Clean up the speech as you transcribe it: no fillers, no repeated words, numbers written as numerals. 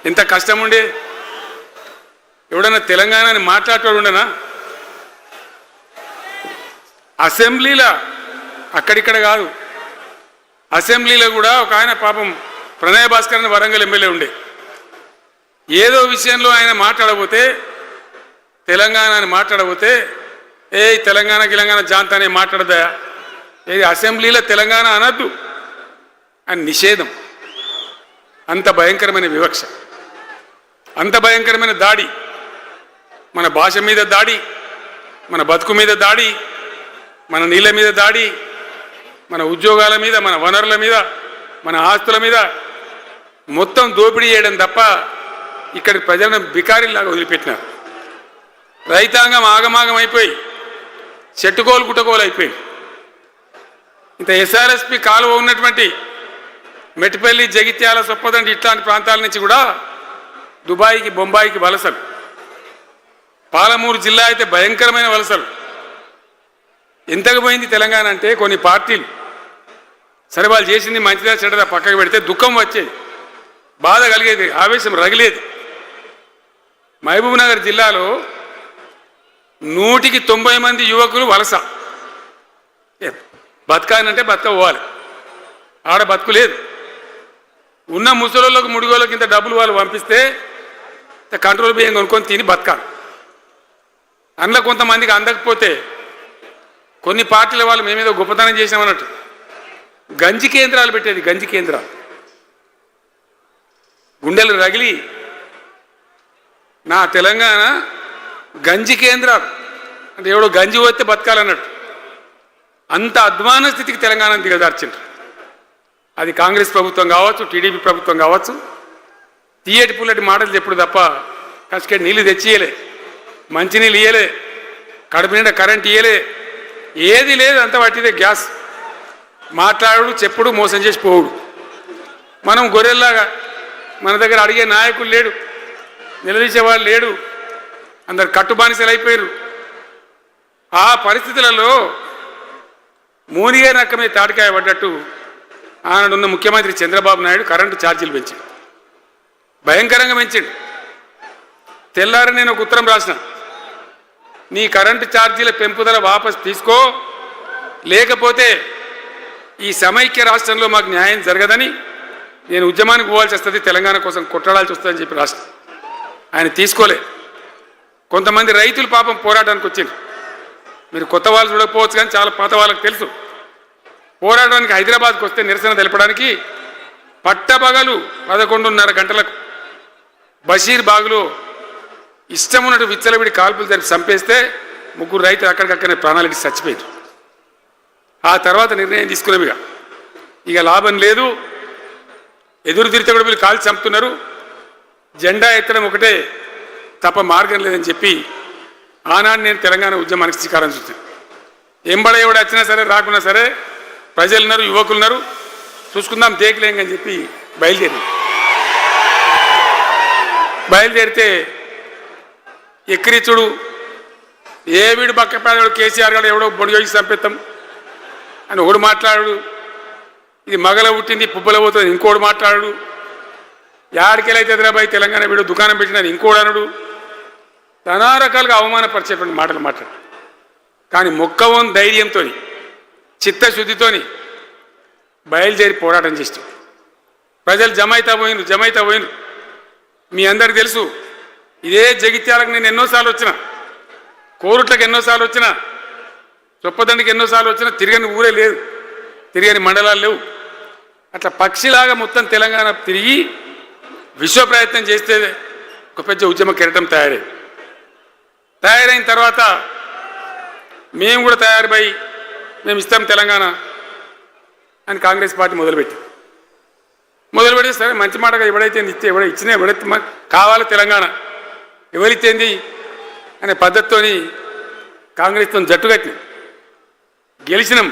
ఎంత కష్టం ఉండే. ఎవడన్నా తెలంగాణని మాట్లాడేవాడు ఉండనా? అసెంబ్లీలో అక్కడిక్కడ కాదు, అసెంబ్లీలో కూడా ఒక ఆయన పాపం ప్రణయ్ భాస్కర్ అని వరంగల్ ఎమ్మెల్యే ఉండే, ఏదో విషయంలో ఆయన మాట్లాడబోతే, తెలంగాణని మాట్లాడబోతే, తెలంగాణ గిలంగాణ జాంతానే మాట్లాడదా, ఏది అసెంబ్లీలో తెలంగాణ అనద్దు అని నిషేధం. అంత భయంకరమైన వివక్ష, అంత భయంకరమైన దాడి, మన భాష మీద దాడి, మన బతుకు మీద దాడి, మన నీళ్ళ మీద దాడి, మన ఉద్యోగాల మీద, మన వనరుల మీద, మన ఆస్తుల మీద మొత్తం దోపిడీ చేయడం తప్ప ఇక్కడి ప్రజలను బికారీలాగా వదిలిపెట్టినారు. రైతాంగం ఆగమాగం అయిపోయి చెట్టుకోలు గుట్టకోలు అయిపోయి, ఇంత ఎస్ఆర్ఎస్పి కాలువ ఉన్నటువంటి మెట్టిపల్లి, జగిత్యాల, సొప్పదండి ఇట్లాంటి ప్రాంతాల నుంచి కూడా దుబాయ్కి, బొంబాయికి వలసలు. పాలమూరు జిల్లా అయితే భయంకరమైన వలసలు. ఎంతకు పోయింది తెలంగాణ అంటే, కొన్ని పార్టీలు సరే వాళ్ళు చేసింది మంచిదా చెడ్డదా పక్కకు పెడితే దుఃఖం వచ్చేది, బాధ కలిగేది, ఆవేశం రగిలేది. మహబూబ్నగర్ జిల్లాలో 100కి 90 మంది యువకులు వలస. బతకానంటే బతకపోవాలి, ఆడ బతుకు లేదు. ఉన్న ముసలోళ్ళకు ముడిగోళ్ళకి ఇంత డబ్బులు వాళ్ళు పంపిస్తే కంట్రోల్ బియ్యం కొనుక్కొని తిని బతకాలి. అందులో కొంతమందికి అందకపోతే కొన్ని పార్టీల వాళ్ళు మేమేదో గొప్పతనం చేసామన్నట్టు గంజి కేంద్రాలు పెట్టేది. గంజి కేంద్రాలు గుండెలు రగిలి, నా తెలంగాణ గంజి కేంద్రాలు అంటే ఎవడో గంజి పోతే బతకాలన్నట్టు అంత అధ్వాన స్థితికి తెలంగాణను దిగజార్చిండ్రు. అది కాంగ్రెస్ ప్రభుత్వం కావచ్చు, టీడీపీ ప్రభుత్వం కావచ్చు. తీయటి పుల్లటి మాటలు చెప్పుడు తప్ప కసికేటి నీళ్ళు తెచ్చియలే, మంచినీళ్ళు ఇయ్యలే, కడుపు నిండా కరెంట్ ఇయ్యలే, ఏది లేదు. అంత పట్టిదే గ్యాస్. మాట్లాడు, చెప్పుడు, మోసం చేసి పోవుడు. మనం గొర్రెల్లాగా మన దగ్గర అడిగే నాయకులు లేడు, నిలదీసేవాళ్ళు లేడు, అందరు కట్టుబానిసలు అయిపోయారు. ఆ పరిస్థితులలో మూనిగే నక్కమే తాటికాయ పడ్డట్టు ఆనాడున్న ముఖ్యమంత్రి చంద్రబాబు నాయుడు కరెంటు ఛార్జీలు పెంచాడు, భయంకరంగా పెంచాడు. తెల్లారి నేను ఒక ఉత్తరం రాసిన, నీ కరెంటు ఛార్జీల పెంపుదల వాపసు తీసుకో, లేకపోతే ఈ సమైక్య రాష్ట్రంలో మాకు న్యాయం జరగదని నేను ఉద్యమానికి పోవాల్సి వస్తుంది, తెలంగాణ కోసం కొట్లాడాల్సి వస్తుందని చెప్పి రాష్ట్రం. ఆయన తీసుకోలే. కొంతమంది రైతులు పాపం పోరాటానికి వచ్చారు. మీరు కొత్త వాళ్ళు చూడకపోవచ్చు కానీ చాలా పాత వాళ్ళకి తెలుసు. పోరాటానికి హైదరాబాద్కి వస్తే నిరసన తెలపడానికి పట్టపగలు 11:30 గంటలకు బషీర్ బాగులో ఇష్టం ఉన్నట్టు విచ్చలవిడి కాల్పులు జరిపి చంపేస్తే 3 రైతులు అక్కడికక్కడనే ప్రాణాలకి చచ్చిపోయారు. ఆ తర్వాత నిర్ణయం తీసుకునేవిగా ఇక లాభం లేదు, ఎదురు తిరిగితే కూడా వీళ్ళు కాల్చి చంపుతున్నారు, జెండా ఎత్తడం ఒకటే తప్ప మార్గం లేదని చెప్పి ఆనాడు నేను తెలంగాణ ఉద్యమానికి శ్రీకారం చుట్టాను. ఎంబడ ఎవడు వచ్చినా సరే రాకున్నా సరే ప్రజలున్నారు, యువకులున్నారు, చూసుకుందాం దేకలేం అని చెప్పి బయలుదేరితే ఎక్కిరిచుడు, ఏ వీడు పక్కపేదడు కేసీఆర్ గారు ఎవడో బొడియోగి చంపేస్తాం అని ఒకడు మాట్లాడు, ఇది మగల పుట్టింది పుబ్బల పోతుంది ఇంకోడు మాట్లాడు, యాడికెళ్ళైతే హైదరాబాద్ తెలంగాణ వీడు దుకాణం పెట్టినది ఇంకోడు అనుడు, నానా రకాలుగా అవమానపరిచేటువంటి మాటలు మాట్లాడు. కానీ మొక్కవోని ధైర్యంతో, చిత్తశుద్ధితో బయలుదేరి పోరాటం చేస్తాం. ప్రజలు జమైతా పోయిను. మీ అందరికి తెలుసు, ఇదే జగిత్యాలకు నేను ఎన్నోసార్లు వచ్చిన, కోరుట్లకు ఎన్నోసార్లు వచ్చిన, చొప్పదండికి ఎన్నోసార్లు వచ్చినా తిరగని ఊరే లేదు, తిరగని మండలాలు లేవు. అట్లా పక్షిలాగా మొత్తం తెలంగాణ తిరిగి విశ్వ ప్రయత్నం చేస్తే ఒక పెద్ద ఉద్యమ కెరటం తయారైన తర్వాత మేము కూడా తయారుపై మేము ఇస్తాం తెలంగాణ అని కాంగ్రెస్ పార్టీ మొదలుపెట్టి సరే మంచి మాటగా ఎవడైతే ఇస్తే ఎవడైతే కావాలి తెలంగాణ ఎవరితేంది అనే పద్ధతితోని కాంగ్రెస్తో జట్టు కట్టినాం, గెలిచినాం.